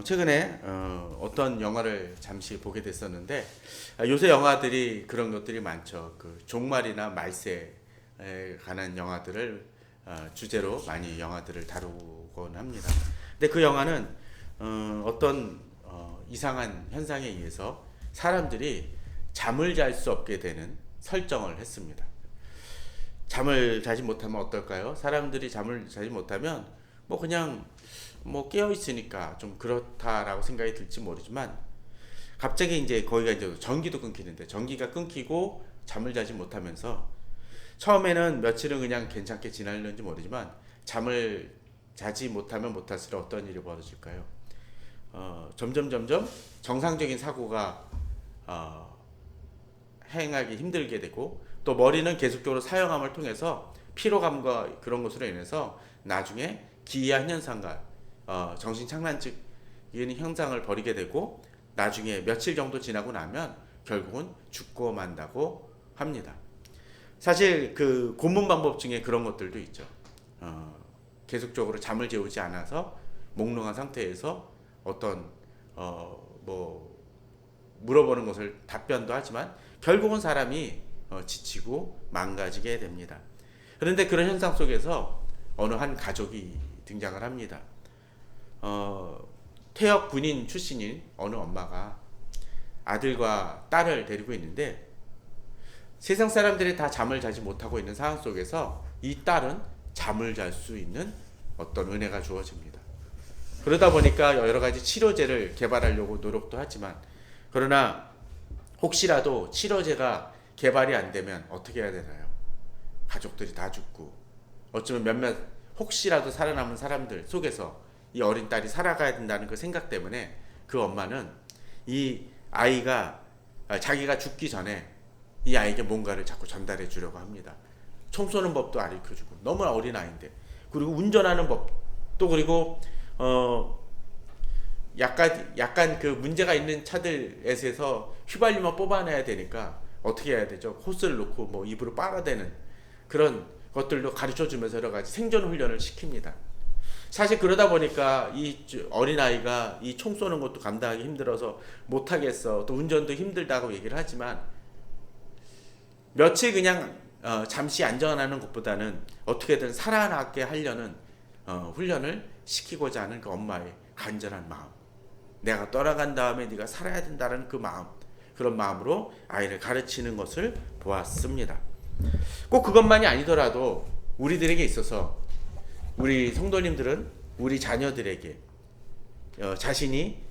최근에 어떤 영화를 잠시 보게 됐었는데 요새 영화들이 그런 것들이 많죠. 그 종말이나 말세에 관한 영화들을 주제로 많이 영화들을 다루곤 합니다. 근데 그 영화는 어떤 이상한 현상에 의해서 사람들이 잠을 잘 수 없게 되는 설정을 했습니다. 잠을 자지 못하면 어떨까요? 사람들이 잠을 자지 못하면 뭐 그냥 뭐 깨어 있으니까 좀 그렇다라고 생각이 들지 모르지만 갑자기 이제 거기가 이제 전기도 끊기는데 전기가 끊기고 잠을 자지 못하면서 처음에는 며칠은 그냥 괜찮게 지나려는지 모르지만 잠을 자지 못하면 못할수록 어떤 일이 벌어질까요? 점점 정상적인 사고가 어, 행하기 힘들게 되고 또 머리는 계속적으로 사용함을 통해서 피로감과 그런 것으로 인해서 나중에 기이한 현상과 정신착란증 현상을 벌이게 되고 나중에 며칠 정도 지나고 나면 결국은 죽고 만다고 합니다. 사실 그 고문 방법 중에 그런 것들도 있죠. 계속적으로 잠을 재우지 않아서 몽롱한 상태에서 어떤 뭐 물어보는 것을 답변도 하지만 결국은 사람이 지치고 망가지게 됩니다. 그런데 그런 현상 속에서 어느 한 가족이 등장을 합니다. 퇴역 군인 출신인 어느 엄마가 아들과 딸을 데리고 있는데 세상 사람들이 다 잠을 자지 못하고 있는 상황 속에서 이 딸은 잠을 잘 수 있는 어떤 은혜가 주어집니다. 그러다 보니까 여러 가지 치료제를 개발하려고 노력도 하지만 그러나 혹시라도 치료제가 개발이 안 되면 어떻게 해야 되나요? 가족들이 다 죽고 어쩌면 몇몇 혹시라도 살아남은 사람들 속에서 이 어린 딸이 살아가야 된다는 그 생각 때문에 그 엄마는 이 아이가 자기가 죽기 전에 이 아이에게 뭔가를 자꾸 전달해 주려고 합니다. 총 쏘는 법도 가르쳐주고 너무 어린 아이인데 그리고 운전하는 법도 그리고 약간 그 문제가 있는 차들에서 휘발유만 뽑아내야 되니까 어떻게 해야 되죠? 호스를 놓고 뭐 입으로 빨아대는 그런 것들도 가르쳐 주면서 여러 가지 생존 훈련을 시킵니다. 사실 그러다 보니까 이 어린아이가 이 총 쏘는 것도 감당하기 힘들어서 못하겠어. 또 운전도 힘들다고 얘기를 하지만 며칠 그냥 잠시 안전하는 것보다는 어떻게든 살아나게 하려는 훈련을 시키고자 하는 그 엄마의 간절한 마음. 내가 떠나간 다음에 네가 살아야 된다는 그 마음. 그런 마음으로 아이를 가르치는 것을 보았습니다. 꼭 그것만이 아니더라도 우리들에게 있어서 우리 성도님들은 우리 자녀들에게 자신이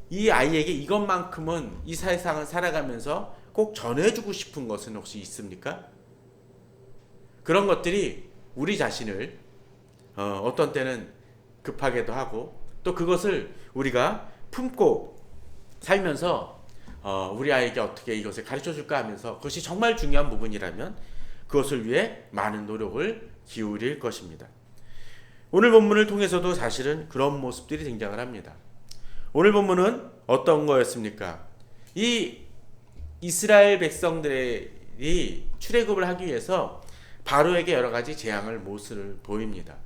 이 아이에게 이것만큼은 이 세상을 살아가면서 꼭 전해주고 싶은 것은 혹시 있습니까? 그런 것들이 우리 자신을 어떤 때는 급하게도 하고 또 그것을 우리가 품고 살면서 우리 아이에게 어떻게 이것을 가르쳐 줄까 하면서 그것이 정말 중요한 부분이라면 그것을 위해 많은 노력을 기울일 것입니다. 오늘 본문을 통해서도 사실은 그런 모습들이 등장을 합니다. 오늘 본문은 어떤 거였습니까? 이 이스라엘 백성들이 출애굽을 하기 위해서 바로에게 여러 가지 재앙을 모습을 보입니다.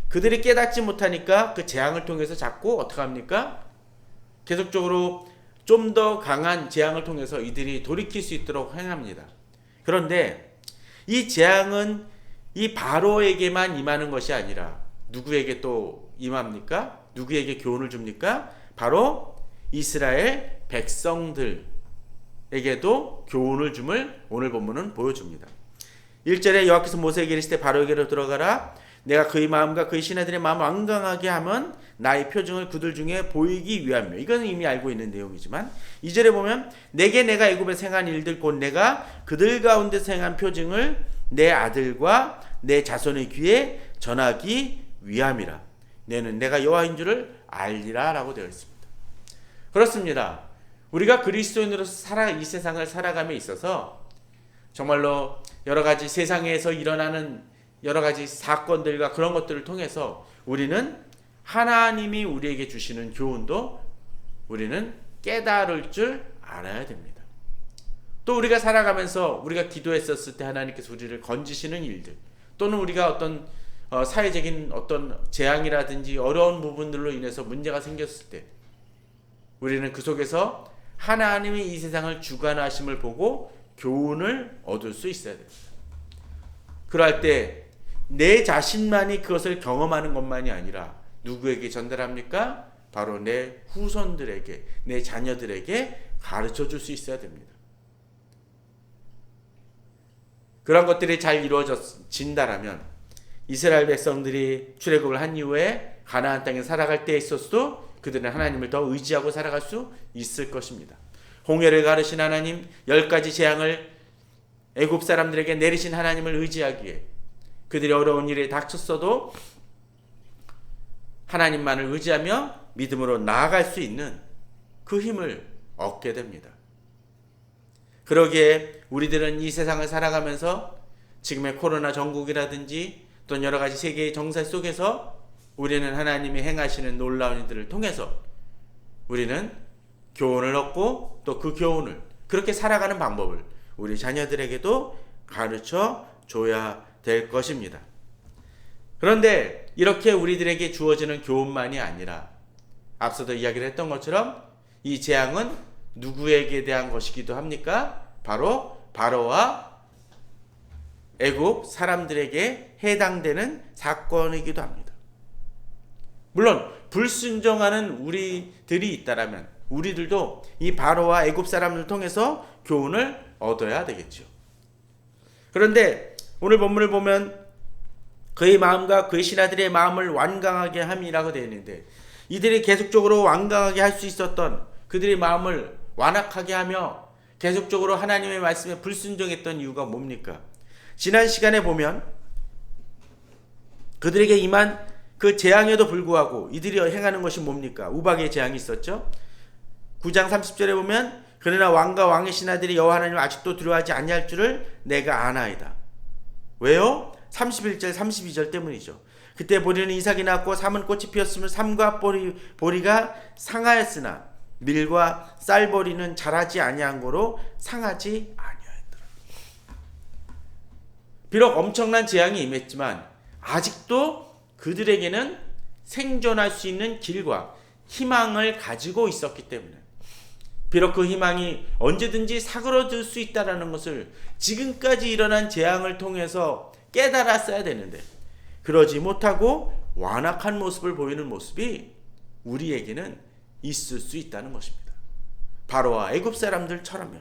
그들이 깨닫지 못하니까 그 재앙을 통해서 자꾸 어떻게 합니까? 계속적으로 좀 더 강한 재앙을 통해서 이들이 돌이킬 수 있도록 행합니다. 그런데 이 재앙은 이 바로에게만 임하는 것이 아니라 누구에게 또 임합니까? 누구에게 교훈을 줍니까? 바로 이스라엘 백성들에게도 교훈을 줌을 오늘 본문은 보여줍니다. 1절에 여호와께서 모세에게 이르시되 바로에게로 들어가라. 내가 그의 마음과 그의 신하들의 마음을 완강하게 하면 나의 표징을 그들 중에 보이기 위함이며. 이건 이미 알고 있는 내용이지만 2절에 보면 내게 내가 애굽에서 행한 일들 곧 내가 그들 가운데서 행한 표징을 내 아들과 내 자손의 귀에 전하기 위함이라. 너는 내가 여호와인 줄을 알리라 라고 되어 있습니다. 그렇습니다. 우리가 그리스도인으로서 이 세상을 살아감에 있어서 정말로 여러 가지 세상에서 일어나는 여러 가지 사건들과 그런 것들을 통해서 우리는 하나님이 우리에게 주시는 교훈도 우리는 깨달을 줄 알아야 됩니다. 또 우리가 살아가면서 우리가 기도했었을 때 하나님께서 우리를 건지시는 일들 또는 우리가 어떤 사회적인 어떤 재앙이라든지 어려운 부분들로 인해서 문제가 생겼을 때 우리는 그 속에서 하나님이 이 세상을 주관하심을 보고 교훈을 얻을 수 있어야 됩니다. 그럴 때 내 자신만이 그것을 경험하는 것만이 아니라 누구에게 전달합니까? 바로 내 후손들에게, 내 자녀들에게 가르쳐 줄 수 있어야 됩니다. 그런 것들이 잘 이루어진다라면 이스라엘 백성들이 출애굽을 한 이후에 가나안 땅에 살아갈 때에 있어서도 그들은 하나님을 더 의지하고 살아갈 수 있을 것입니다. 홍해를 가르신 하나님, 10가지 재앙을 애굽 사람들에게 내리신 하나님을 의지하기에 그들이 어려운 일에 닥쳤어도 하나님만을 의지하며 믿음으로 나아갈 수 있는 그 힘을 얻게 됩니다. 그러기에 우리들은 이 세상을 살아가면서 지금의 코로나 전국이라든지 또 여러 가지 세계의 정세 속에서 우리는 하나님이 행하시는 놀라운 일들을 통해서 우리는 교훈을 얻고 또 그 교훈을 그렇게 살아가는 방법을 우리 자녀들에게도 가르쳐 줘야 될 것입니다. 그런데 이렇게 우리들에게 주어지는 교훈만이 아니라 앞서도 이야기를 했던 것처럼 이 재앙은 누구에게 대한 것이기도 합니까? 바로 바로와 애굽 사람들에게 해당되는 사건이기도 합니다. 물론 불순종하는 우리들이 있다라면 우리들도 이 바로와 애굽 사람을 통해서 교훈을 얻어야 되겠죠. 그런데 오늘 본문을 보면 그의 마음과 그의 신하들의 마음을 완강하게 함이라고 되어 있는데 이들이 계속적으로 완강하게 할 수 있었던 그들의 마음을 완악하게 하며 계속적으로 하나님의 말씀에 불순종했던 이유가 뭡니까? 지난 시간에 보면 그들에게 임한 그 재앙에도 불구하고 이들이 행하는 것이 뭡니까? 우박의 재앙이 있었죠. 9장 30절에 보면 그러나 왕과 왕의 신하들이 여호와 하나님을 아직도 두려워하지 아니할 줄을 내가 아나이다. 왜요? 31절 32절 때문이죠. 그때 보리는 이삭이 낳았고 삼은 꽃이 피었으며 삼과 보리가 상하였으나 밀과 쌀보리는 자라지 아니한 고로 상하지 아니하였더라. 비록 엄청난 재앙이 임했지만 아직도 그들에게는 생존할 수 있는 길과 희망을 가지고 있었기 때문에 비록 그 희망이 언제든지 사그러들 수 있다는 것을 지금까지 일어난 재앙을 통해서 깨달았어야 되는데 그러지 못하고 완악한 모습을 보이는 모습이 우리에게는 있을 수 있다는 것입니다. 바로와 애굽 사람들처럼요.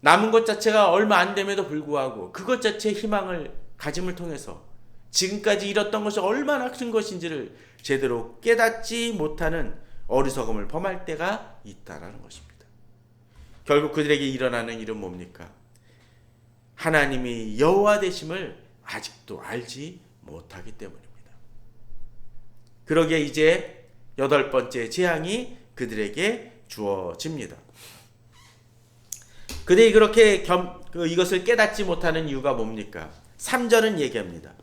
남은 것 자체가 얼마 안 됨에도 불구하고 그것 자체의 희망을 가짐을 통해서 지금까지 이뤘던 것이 얼마나 큰 것인지를 제대로 깨닫지 못하는 어리석음을 범할 때가 있다라는 것입니다. 결국 그들에게 일어나는 일은 뭡니까? 하나님이 여호와 되심을 아직도 알지 못하기 때문입니다. 그러기에 이제 8번째 재앙이 그들에게 주어집니다. 그들이 그렇게 이것을 깨닫지 못하는 이유가 뭡니까? 3절은 얘기합니다.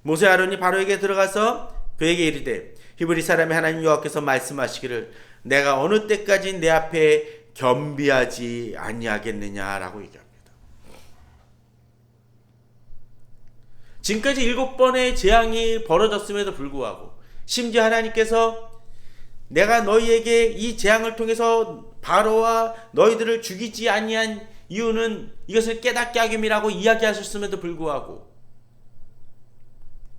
모세 아론이 바로에게 들어가서 그에게 이르되 히브리 사람의 하나님 여호와께서 말씀하시기를 내가 어느 때까지 내 앞에 겸비하지 아니하겠느냐라고 얘기합니다. 지금까지 7번의 재앙이 벌어졌음에도 불구하고 심지어 하나님께서 내가 너희에게 이 재앙을 통해서 바로와 너희들을 죽이지 아니한 이유는 이것을 깨닫게 하김이라고 이야기하셨음에도 불구하고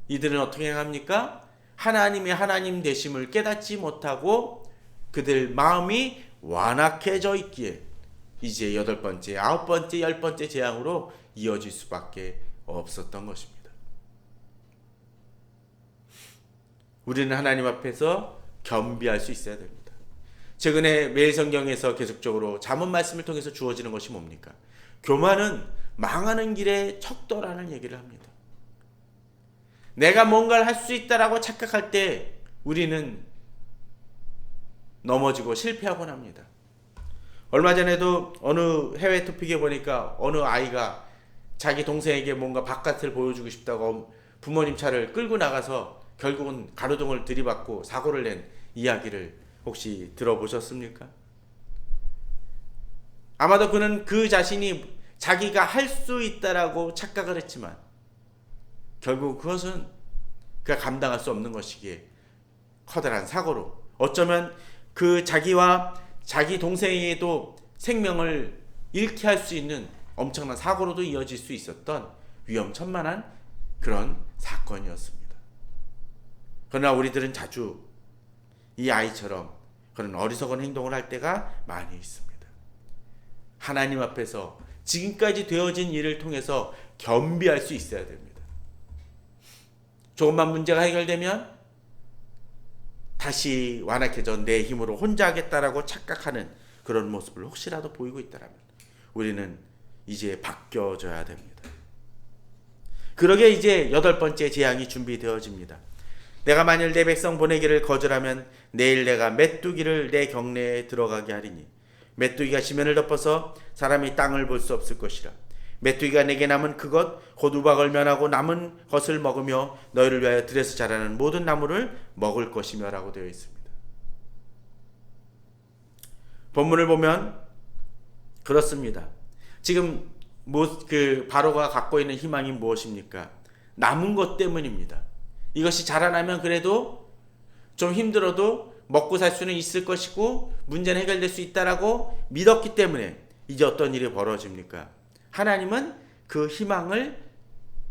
이들은 어떻게 행합니까? 하나님의 하나님 되심을 깨닫지 못하고 그들 마음이 완악해져 있기에 이제 8번째, 9번째, 10번째 재앙으로 이어질 수밖에 없었던 것입니다. 우리는 하나님 앞에서 겸비할 수 있어야 됩니다. 최근에 매일 성경에서 계속적으로 잠언 말씀을 통해서 주어지는 것이 뭡니까? 교만은 망하는 길에 척도라는 얘기를 합니다. 내가 뭔가를 할 수 있다라고 착각할 때 우리는 넘어지고 실패하곤 합니다. 얼마 전에도 어느 해외 토픽에 보니까 어느 아이가 자기 동생에게 뭔가 바깥을 보여주고 싶다고 부모님 차를 끌고 나가서 결국은 가로등을 들이받고 사고를 낸 이야기를 혹시 들어보셨습니까? 아마도 그는 그 자신이 자기가 할 수 있다라고 착각을 했지만 결국 그것은 그가 감당할 수 없는 것이기에 커다란 사고로, 어쩌면 그 자기와 자기 동생에게도 생명을 잃게 할 수 있는 엄청난 사고로도 이어질 수 있었던 위험천만한 그런 사건이었습니다. 그러나 우리들은 자주 이 아이처럼 그런 어리석은 행동을 할 때가 많이 있습니다. 하나님 앞에서 지금까지 되어진 일을 통해서 겸비할 수 있어야 됩니다. 조금만 문제가 해결되면 다시 완악해져 내 힘으로 혼자 하겠다라고 착각하는 그런 모습을 혹시라도 보이고 있다면 우리는 이제 바뀌어져야 됩니다. 그러게 이제 8번째 재앙이 준비되어집니다. 내가 만일 내 백성 보내기를 거절하면 내일 내가 메뚜기를 내 경내에 들어가게 하리니 메뚜기가 지면을 덮어서 사람이 땅을 볼 수 없을 것이라. 메뚜기가 내게 남은 그것 곧 우박을 면하고 남은 것을 먹으며 너희를 위하여 들에서 자라는 모든 나무를 먹을 것이며 라고 되어 있습니다. 본문을 보면 그렇습니다. 지금 바로가 갖고 있는 희망이 무엇입니까? 남은 것 때문입니다. 이것이 자라나면 그래도 좀 힘들어도 먹고 살 수는 있을 것이고 문제는 해결될 수 있다라고 믿었기 때문에 이제 어떤 일이 벌어집니까? 하나님은 그 희망을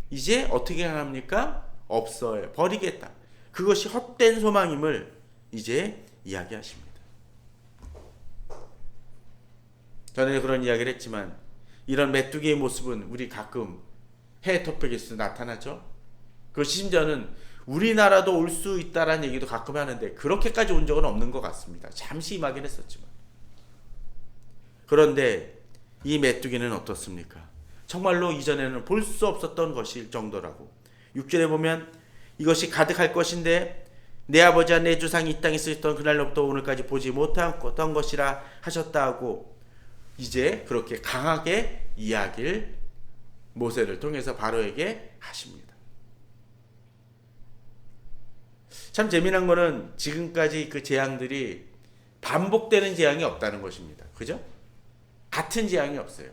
이제 어떻게 합니까? 없어요. 버리겠다. 그것이 헛된 소망임을 이제 이야기하십니다. 전에 그런 이야기를 했지만 이런 메뚜기의 모습은 우리 가끔 해외 토픽에서 나타나죠. 그 심지어는 우리나라도 올 수 있다라는 얘기도 가끔 하는데 그렇게까지 온 적은 없는 것 같습니다. 잠시 임하긴 했었지만. 그런데 이 메뚜기는 어떻습니까? 정말로 이전에는 볼 수 없었던 것일 정도라고. 6절에 보면 이것이 가득할 것인데 내 아버지와 내 조상이 이 땅에 있었던 그날로부터 오늘까지 보지 못했던 것이라 하셨다 하고 이제 그렇게 강하게 이야기를 모세를 통해서 바로에게 하십니다. 참 재미난 거는 지금까지 그 재앙들이 반복되는 재앙이 없다는 것입니다. 그죠? 같은 재앙이 없어요.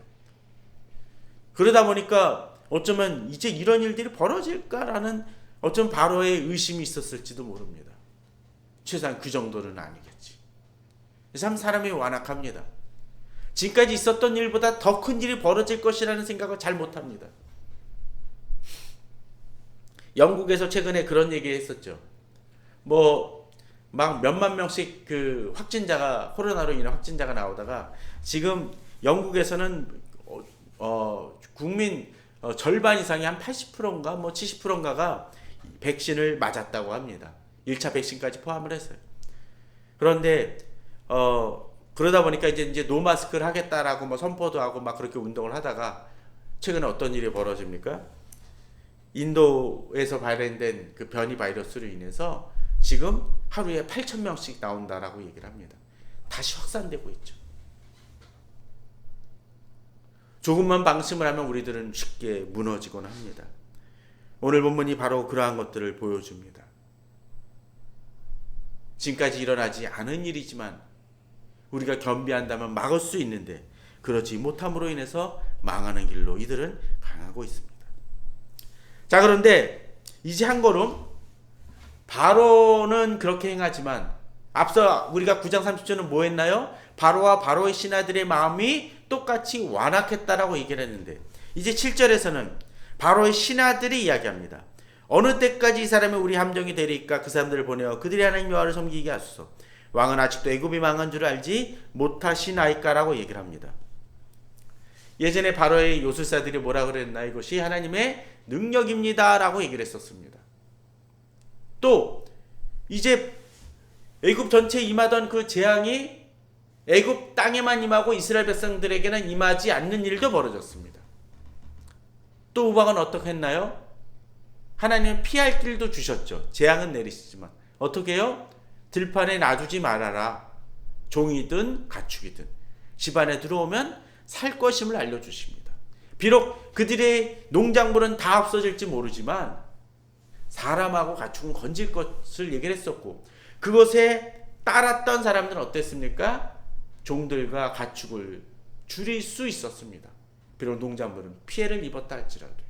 그러다 보니까 어쩌면 이제 이런 일들이 벌어질까라는 어쩌면 바로의 의심이 있었을지도 모릅니다. 최소한 그 정도는 아니겠지. 참 사람이 완악합니다. 지금까지 있었던 일보다 더 큰 일이 벌어질 것이라는 생각을 잘 못합니다. 영국에서 최근에 그런 얘기 했었죠. 막 몇만 명씩 그 확진자가, 코로나로 인한 확진자가 나오다가 지금 영국에서는 국민 절반 이상이 한 80%인가 70%인가가 백신을 맞았다고 합니다. 1차 백신까지 포함을 했어요. 그런데 그러다 보니까 이제 노마스크를 하겠다라고 선포도 하고 막 그렇게 운동을 하다가 최근에 어떤 일이 벌어집니까? 인도에서 발현된 그 변이 바이러스로 인해서 지금 하루에 8,000명씩 나온다라고 얘기를 합니다. 다시 확산되고 있죠. 조금만 방심을 하면 우리들은 쉽게 무너지곤 합니다. 오늘 본문이 바로 그러한 것들을 보여줍니다. 지금까지 일어나지 않은 일이지만 우리가 겸비한다면 막을 수 있는데 그렇지 못함으로 인해서 망하는 길로 이들은 강하고 있습니다. 자, 그런데 이제 한 걸음 바로는 그렇게 행하지만 앞서 우리가 9장 30절은 뭐 했나요? 바로와 바로의 신하들의 마음이 똑같이 완악했다라고 얘기를 했는데 이제 7절에서는 바로의 신하들이 이야기합니다. 어느 때까지 이 사람이 우리 함정이 되리까? 그 사람들을 보내어 그들이 하나님 여호와를 섬기게 하소서. 왕은 아직도 애굽이 망한 줄 알지 못하시나이까라고 얘기를 합니다. 예전에 바로의 요술사들이 뭐라 그랬나? 이것이 하나님의 능력입니다 라고 얘기를 했었습니다. 또 이제 애굽 전체에 임하던 그 재앙이 애굽 땅에만 임하고 이스라엘 백성들에게는 임하지 않는 일도 벌어졌습니다. 또 우박은 어떻게 했나요? 하나님은 피할 길도 주셨죠. 재앙은 내리시지만 어떻게 해요? 들판에 놔두지 말아라. 종이든 가축이든 집안에 들어오면 살 것임을 알려주십니다. 비록 그들의 농작물은 다 없어질지 모르지만 사람하고 가축은 건질 것을 얘기를 했었고 그것에 따랐던 사람들은 어땠습니까? 종들과 가축을 줄일 수 있었습니다. 비록 농작물은 피해를 입었다 할지라도요.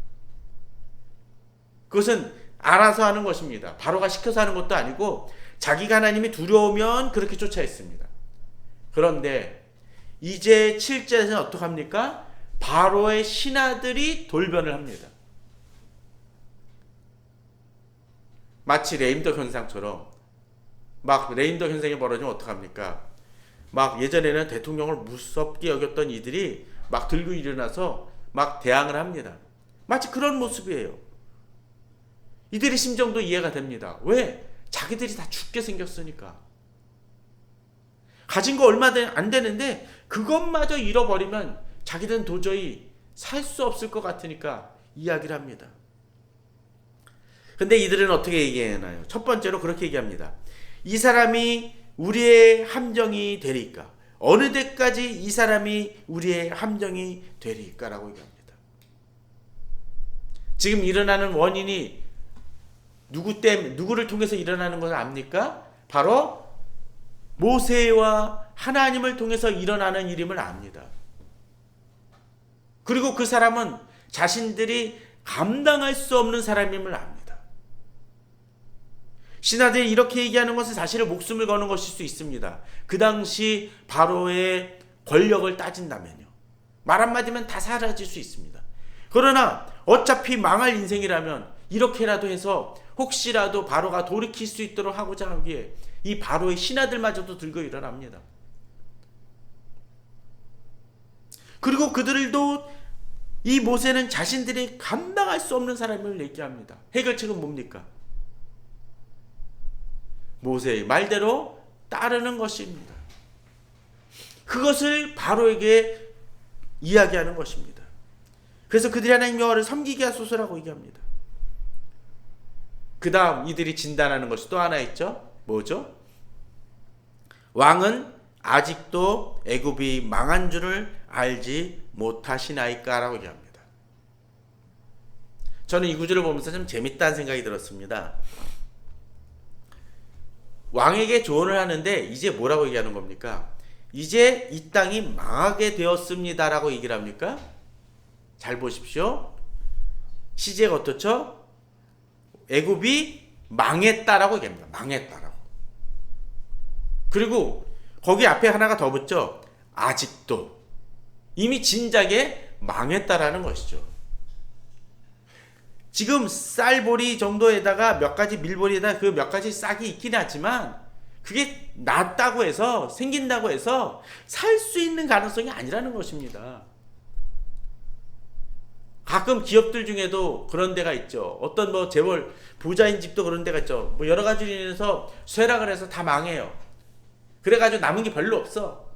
그것은 알아서 하는 것입니다. 바로가 시켜서 하는 것도 아니고 자기가 하나님이 두려우면 그렇게 쫓아했습니다. 그런데 이제 7절에서는 어떻게 합니까? 바로의 신하들이 돌변을 합니다. 마치 레임덕 현상처럼 막 레임덕 현상이 벌어지면 어떡합니까? 막 예전에는 대통령을 무섭게 여겼던 이들이 막 들고 일어나서 막 대항을 합니다. 마치 그런 모습이에요. 이들의 심정도 이해가 됩니다. 왜? 자기들이 다 죽게 생겼으니까. 가진 거 얼마 안 되는데 그것마저 잃어버리면 자기들은 도저히 살 수 없을 것 같으니까 이야기를 합니다. 근데 이들은 어떻게 얘기하나요? 첫 번째로 그렇게 얘기합니다. 이 사람이 우리의 함정이 되리까? 어느 때까지 이 사람이 우리의 함정이 되리까라고 얘기합니다. 지금 일어나는 원인이 누구를 통해서 일어나는 것을 압니까? 바로 모세와 하나님을 통해서 일어나는 일임을 압니다. 그리고 그 사람은 자신들이 감당할 수 없는 사람임을 압니다. 신하들이 이렇게 얘기하는 것은 사실은 목숨을 거는 것일 수 있습니다. 그 당시 바로의 권력을 따진다면요. 말 한마디면 다 사라질 수 있습니다. 그러나 어차피 망할 인생이라면 이렇게라도 해서 혹시라도 바로가 돌이킬 수 있도록 하고자 하기에 이 바로의 신하들마저도 들고 일어납니다. 그리고 그들도 이 모세는 자신들이 감당할 수 없는 사람을 얘기합니다. 해결책은 뭡니까? 모세의 말대로 따르는 것입니다. 그것을 바로에게 이야기하는 것입니다. 그래서 그들이 하나님 여호와를 섬기게 하소서라고 얘기합니다. 그 다음 이들이 진단하는 것이 또 하나 있죠. 뭐죠? 왕은 아직도 애굽이 망한 줄을 알지 못하시나이까라고 얘기합니다. 저는 이 구절을 보면서 좀 재밌다는 생각이 들었습니다. 왕에게 조언을 하는데 이제 뭐라고 얘기하는 겁니까? 이제 이 땅이 망하게 되었습니다라고 얘기를 합니까? 잘 보십시오. 시제가 어떻죠? 애굽이 망했다라고 얘기합니다. 망했다라고. 그리고 거기 앞에 하나가 더 붙죠. 아직도. 이미 진작에 망했다라는 것이죠. 지금 쌀보리 정도에다가 몇 가지 밀보리에다가 그 몇 가지 싹이 있긴 하지만 그게 났다고 해서 생긴다고 해서 살 수 있는 가능성이 아니라는 것입니다. 가끔 기업들 중에도 그런 데가 있죠. 어떤 뭐 재벌 부자인 집도 그런 데가 있죠. 뭐 여러 가지로 인해서 쇠락을 해서 다 망해요. 그래가지고 남은 게 별로 없어.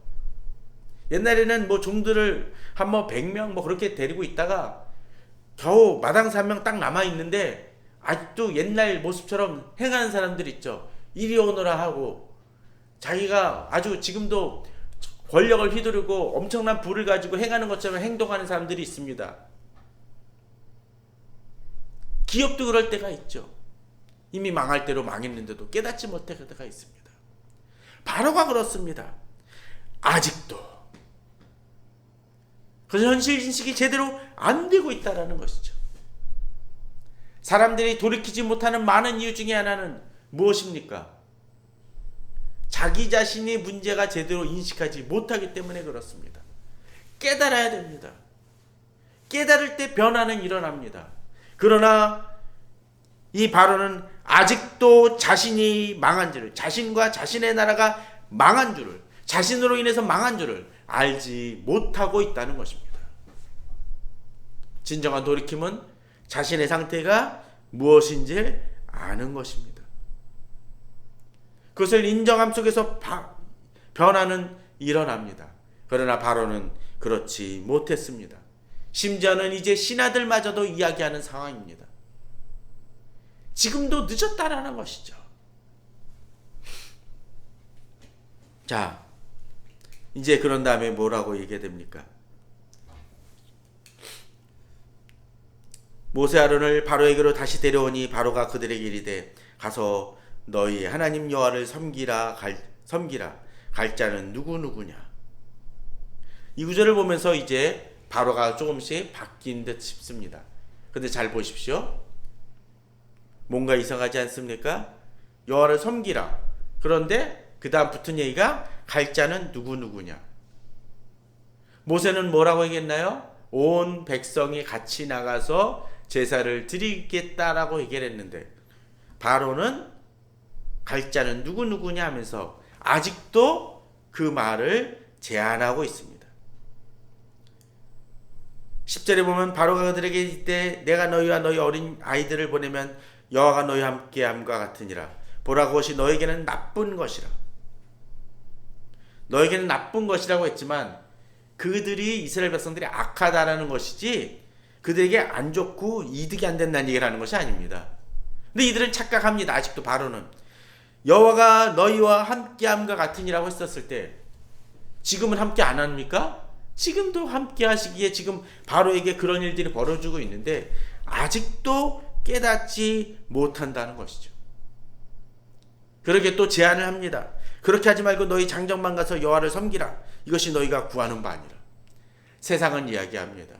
옛날에는 뭐 종들을 한 뭐 100명 뭐 그렇게 데리고 있다가 겨우 마당사 한 명 딱 남아있는데 아직도 옛날 모습처럼 행하는 사람들 있죠. 이리 오너라 하고 자기가 아주 지금도 권력을 휘두르고 엄청난 부를 가지고 행하는 것처럼 행동하는 사람들이 있습니다. 기업도 그럴 때가 있죠. 이미 망할 대로 망했는데도 깨닫지 못할 때가 있습니다. 바로가 그렇습니다. 아직도. 그래서 현실 인식이 제대로 안 되고 있다는 것이죠. 사람들이 돌이키지 못하는 많은 이유 중에 하나는 무엇입니까? 자기 자신의 문제가 제대로 인식하지 못하기 때문에 그렇습니다. 깨달아야 됩니다. 깨달을 때 변화는 일어납니다. 그러나 이 바로는 아직도 자신이 망한 줄을, 자신과 자신의 나라가 망한 줄을, 자신으로 인해서 망한 줄을 알지 못하고 있다는 것입니다. 진정한 돌이킴은 자신의 상태가 무엇인지 아는 것입니다. 그것을 인정함 속에서 변화는 일어납니다. 그러나 바로는 그렇지 못했습니다. 심지어는 이제 신하들마저도 이야기하는 상황입니다. 지금도 늦었다라는 것이죠. 자, 이제 그런 다음에 뭐라고 얘기해야 됩니까? 모세 아론을 바로에게로 다시 데려오니 바로가 그들에게 이르되 가서 너희 하나님 여호와를 섬기라 갈 자는 누구냐. 이 구절을 보면서 이제 바로가 조금씩 바뀐 듯 싶습니다. 근데 잘 보십시오. 뭔가 이상하지 않습니까? 여호와를 섬기라. 그런데 그 다음 붙은 얘기가 갈 자는 누구누구냐. 모세는 뭐라고 얘기했나요? 온 백성이 같이 나가서 제사를 드리겠다라고 얘기를 했는데 바로는 갈 자는 누구누구냐 하면서 아직도 그 말을 제한하고 있습니다. 10절에 보면 바로가 그들에게 이르되 내가 너희와 너희 어린 아이들을 보내면 여호와가 너희와 함께함과 같으니라. 보라 그것이 너에게는 나쁜 것이라. 너에게는 나쁜 것이라고 했지만 그들이 이스라엘 백성들이 악하다라는 것이지 그들에게 안 좋고 이득이 안 된다는 얘기를 하는 것이 아닙니다. 근데 이들은 착각합니다. 아직도 바로는 여호와가 너희와 함께함과 같으니라고 했었을 때 지금은 함께 안 합니까? 지금도 함께 하시기에 지금 바로에게 그런 일들이 벌어지고 있는데 아직도 깨닫지 못한다는 것이죠. 그렇게 또 제안을 합니다. 그렇게 하지 말고 너희 장정만 가서 여호와를 섬기라. 이것이 너희가 구하는 바 아니라. 세상은 이야기합니다.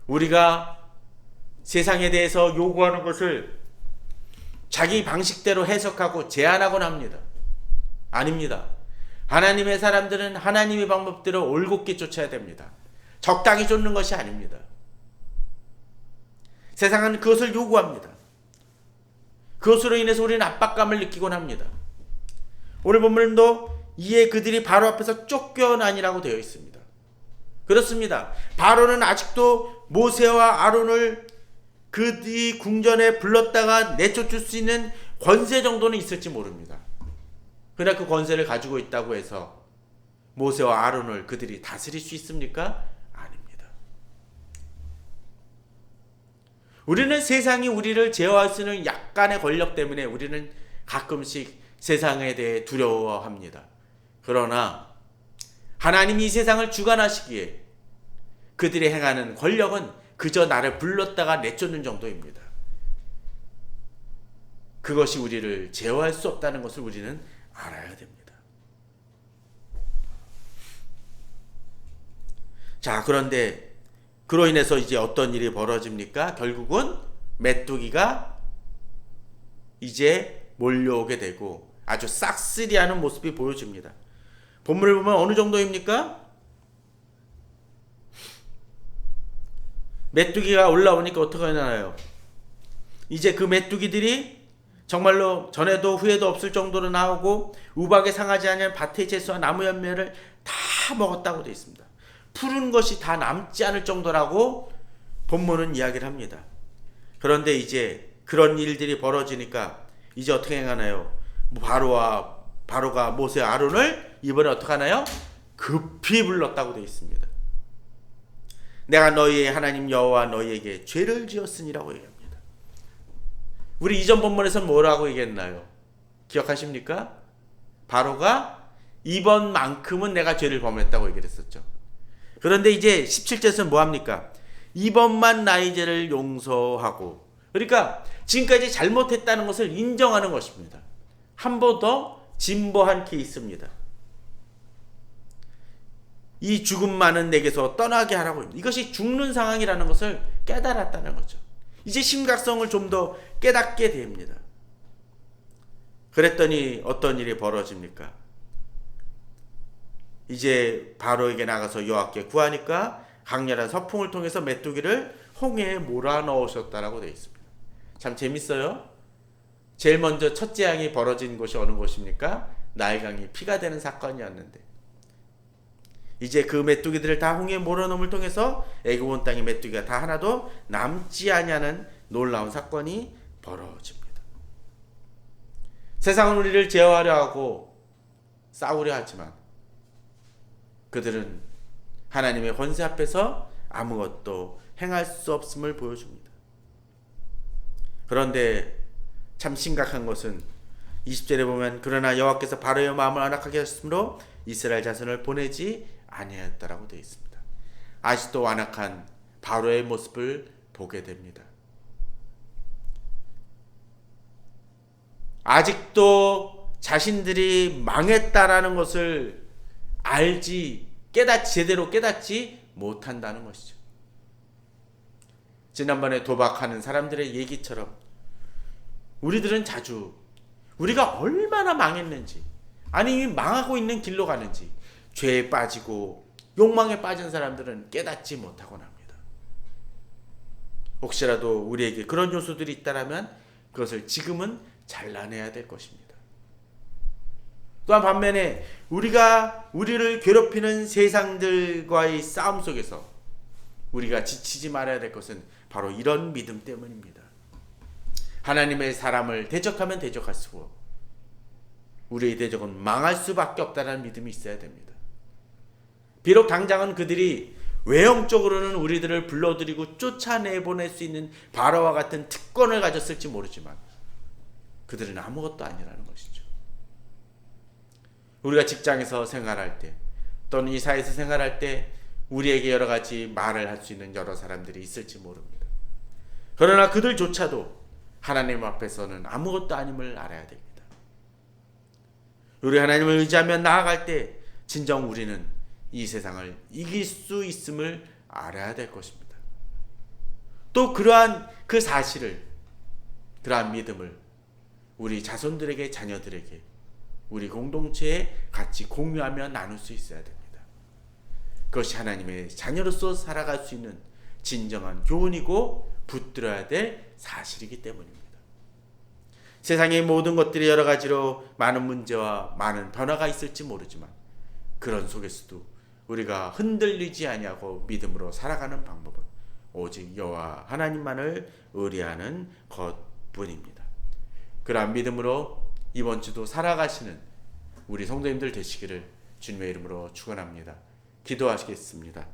우리가 세상에 대해서 요구하는 것을 자기 방식대로 해석하고 제안하곤 합니다. 아닙니다. 하나님의 사람들은 하나님의 방법대로 올곧게 쫓아야 됩니다. 적당히 쫓는 것이 아닙니다. 세상은 그것을 요구합니다. 그것으로 인해서 우리는 압박감을 느끼곤 합니다. 오늘 본문도 이에 그들이 바로 앞에서 쫓겨나니라고 되어 있습니다. 그렇습니다. 바로는 아직도 모세와 아론을 그들이 궁전에 불렀다가 내쫓을 수 있는 권세 정도는 있을지 모릅니다. 그러나 그 권세를 가지고 있다고 해서 모세와 아론을 그들이 다스릴 수 있습니까? 아닙니다. 우리는 세상이 우리를 제어할 수 있는 약간의 권력 때문에 우리는 가끔씩 세상에 대해 두려워합니다. 그러나 하나님이 이 세상을 주관하시기에 그들이 행하는 권력은 그저 나를 불렀다가 내쫓는 정도입니다. 그것이 우리를 제어할 수 없다는 것을 우리는 알아야 됩니다. 자, 그런데 그로 인해서 이제 어떤 일이 벌어집니까? 결국은 메뚜기가 이제 몰려오게 되고 아주 싹쓸이하는 모습이 보여집니다. 본문을 보면 어느 정도입니까? 메뚜기가 올라오니까 어떻게 하나요? 이제 그 메뚜기들이 정말로 전에도 후에도 없을 정도로 나오고 우박에 상하지 않은 밭의 채소와 나무 열매를 다 먹었다고 되어 있습니다. 푸른 것이 다 남지 않을 정도라고 본문은 이야기를 합니다. 그런데 이제 그런 일들이 벌어지니까 이제 어떻게 행하나요? 바로가 모세와 아론을 이번에 어떻게 하나요? 급히 불렀다고 되어 있습니다. 내가 너희의 하나님 여호와 너희에게 죄를 지었으니라고 얘기합니다. 우리 이전 본문에서는 뭐라고 얘기했나요? 기억하십니까? 바로가 이번만큼은 내가 죄를 범했다고 얘기를 했었죠. 그런데 이제 17절에서는 뭐합니까? 이번만 나의 죄를 용서하고, 그러니까 지금까지 잘못했다는 것을 인정하는 것입니다. 한 번 더 진보한 케이스입니다. 이 죽음만은 내게서 떠나게 하라고. 이것이 죽는 상황이라는 것을 깨달았다는 거죠. 이제 심각성을 좀 더 깨닫게 됩니다. 그랬더니 어떤 일이 벌어집니까? 이제 바로에게 나가서 여호와께 구하니까 강렬한 서풍을 통해서 메뚜기를 홍해에 몰아넣으셨다라고 되어 있습니다. 참 재밌어요. 제일 먼저 첫 재앙이 벌어진 곳이 어느 곳입니까? 나일강이 피가 되는 사건이었는데 이제 그 메뚜기들을 다 홍해에 몰아넣음을 통해서 애굽 온 땅의 메뚜기가 다 하나도 남지 아니하는 놀라운 사건이 벌어집니다. 세상은 우리를 제어하려 하고 싸우려 하지만 그들은 하나님의 권세 앞에서 아무것도 행할 수 없음을 보여줍니다. 그런데 참 심각한 것은 20절에 보면 그러나 여호와께서 바로의 마음을 완악하게 하셨으므로 이스라엘 자손을 보내지 아니하였다라고 되어 있습니다. 아직도 완악한 바로의 모습을 보게 됩니다. 아직도 자신들이 망했다라는 것을 제대로 깨닫지 못한다는 것이죠. 지난번에 도박하는 사람들의 얘기처럼 우리들은 자주 우리가 얼마나 망했는지, 아니 이미 망하고 있는 길로 가는지, 죄에 빠지고 욕망에 빠진 사람들은 깨닫지 못하곤 합니다. 혹시라도 우리에게 그런 요소들이 있다면 그것을 지금은 잘라내야 될 것입니다. 또한 반면에 우리를 괴롭히는 세상들과의 싸움 속에서 우리가 지치지 말아야 될 것은 바로 이런 믿음 때문입니다. 하나님의 사람을 대적하면 대적할수록 우리의 대적은 망할 수밖에 없다는 믿음이 있어야 됩니다. 비록 당장은 그들이 외형적으로는 우리들을 불러들이고 쫓아내보낼 수 있는 바로와 같은 특권을 가졌을지 모르지만 그들은 아무것도 아니라는 것이죠. 우리가 직장에서 생활할 때 또는 이 사회에서 생활할 때 우리에게 여러 가지 말을 할 수 있는 여러 사람들이 있을지 모릅니다. 그러나 그들조차도 하나님 앞에서는 아무것도 아님을 알아야 됩니다. 우리 하나님을 의지하며 나아갈 때 진정 우리는 이 세상을 이길 수 있음을 알아야 될 것입니다. 또 그러한 그 사실을, 그러한 믿음을 우리 자손들에게, 자녀들에게, 우리 공동체에 같이 공유하며 나눌 수 있어야 됩니다. 그것이 하나님의 자녀로서 살아갈 수 있는 진정한 교훈이고 붙들어야 될 사실이기 때문입니다. 세상의 모든 것들이 여러 가지로 많은 문제와 많은 변화가 있을지 모르지만 그런 속에서도 우리가 흔들리지 아니하고 믿음으로 살아가는 방법은 오직 여호와 하나님만을 의뢰하는 것뿐입니다. 그러한 믿음으로 이번 주도 살아가시는 우리 성도님들 되시기를 주님의 이름으로 축원합니다. 기도하시겠습니다.